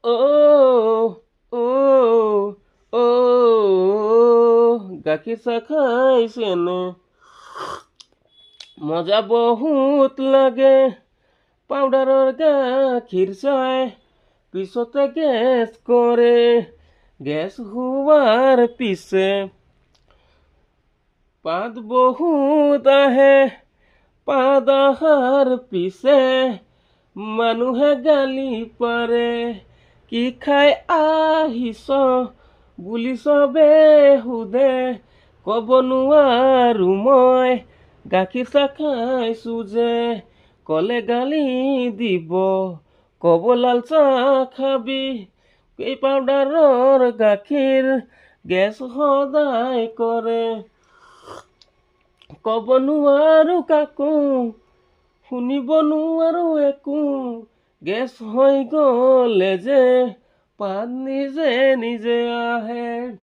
অ' গাখীৰ চাহ খাইছেনে? মজা বহুত লাগে পাউডাৰৰ গাখীৰ চাই, পিছতে গেছ কৰে, গেছ হোৱাৰ পিছে পাত বহুত আহে, পাত অহাৰ পিছে মানুহে গালি পাৰে, কি খাই আহিছ বুলি চবে সোধে, কব নোৱাৰো মই গাখীৰ চাহ খাইছো যে, কলে গালি দিব, কব লাল চাহ খাবি, এই পাউডাৰৰ গাখীৰ গেছ সদায় কৰে, কব নোৱাৰো কাকো, শুনিব নোৱাৰো একো, গেছ হৈ গলে যে পাত নিজে নিজে আহে।